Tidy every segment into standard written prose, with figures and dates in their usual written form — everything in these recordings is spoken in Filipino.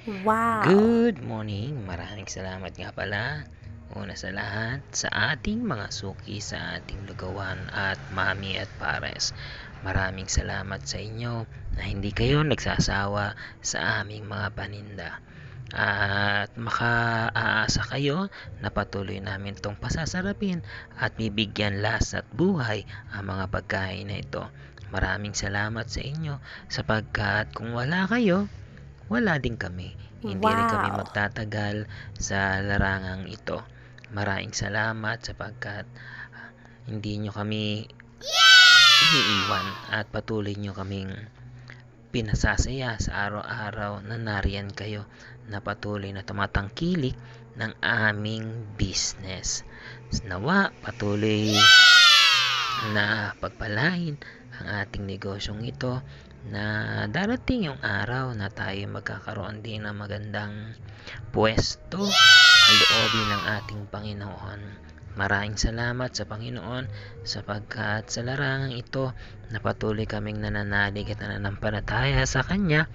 Wow! Good morning! Maraming salamat nga pala una sa lahat sa ating mga suki sa ating lugawan at mami at pares. Maraming salamat sa inyo na hindi kayo nagsasawa sa aming mga paninda. At makaaasa kayo na patuloy namin itong pasasarapin at bibigyan lasa at buhay ang mga pagkain na ito. Maraming salamat sa inyo sapagkat kung wala kayo, wala din kami. Hindi rin kami Wow! magtatagal sa larangang ito. Maraming salamat sapagkat hindi nyo kami iniiwan at patuloy nyo kaming pinasasaya sa araw-araw na nariyan kayo na patuloy na tumatangkilik ng aming business. Nawa patuloy na pagpalain ang ating negosyong ito na darating yung araw na tayo magkakaroon din ng magandang pwesto ang loobin ng ating Panginoon. Maraming salamat sa Panginoon sapagkat sa larangang ito na patuloy kaming nananalig at nananampalataya sa Kanya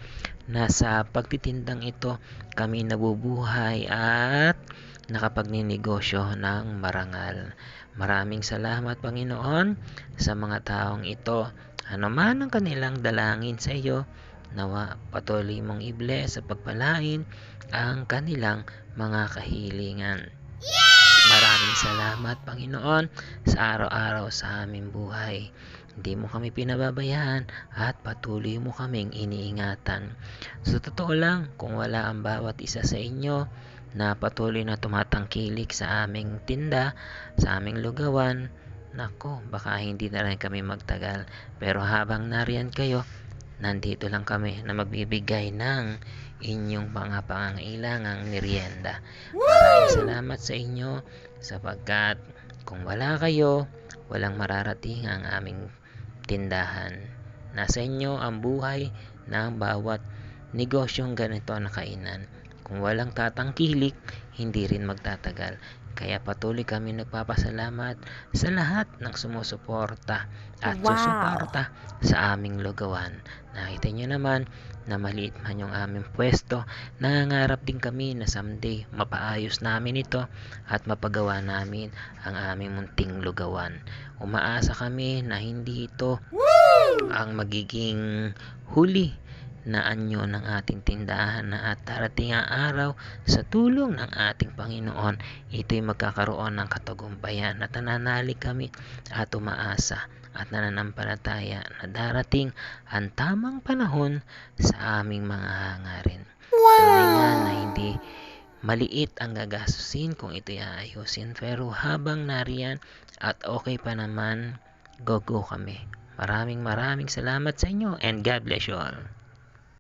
na sa pagtitindang ito kami nabubuhay at nakapagninegosyo ng marangal. Maraming salamat Panginoon sa mga taong ito. Ano man ang kanilang dalangin sa iyo, nawa patuloy mong i-bless sa pagpalain ang kanilang mga kahilingan. Maraming salamat Panginoon sa araw-araw sa aming buhay. Hindi mo kami pinababayaan at patuloy mo kaming iniingatan. Sa totoo lang, kung wala ang bawat isa sa inyo na patuloy na tumatangkilik sa aming tinda, sa aming lugawan, nako, baka hindi na rin kami magtagal. Pero habang nariyan kayo, nandito lang kami na magbibigay ng inyong mga pangangailangang merienda. Maraming salamat sa inyo sapagkat kung wala kayo, walang mararating ang aming tindahan. Nasa inyo ang buhay ng bawat negosyong ganito na kainan. Kung walang tatangkilik, hindi rin magtatagal. Kaya patuloy kami nagpapasalamat sa lahat ng sumusuporta at Wow! susuporta sa aming lugawan. Nakita nyo naman na maliit man yung aming pwesto, nangangarap din kami na someday mapaayos namin ito at mapagawa namin ang aming munting lugawan. Umaasa kami na hindi ito ang magiging huli na anyo ng ating tindahan na at darating ang araw sa tulong ng ating Panginoon, ito'y magkakaroon ng katagumpayan at nananalig kami at umaasa at nananampalataya na darating ang tamang panahon sa aming mga hangarin. Tunay nga na Wow! hindi maliit ang gagastusin kung ito'y aayusin pero habang nariyan at okay pa naman, go kami. Maraming salamat sa inyo and God bless you all.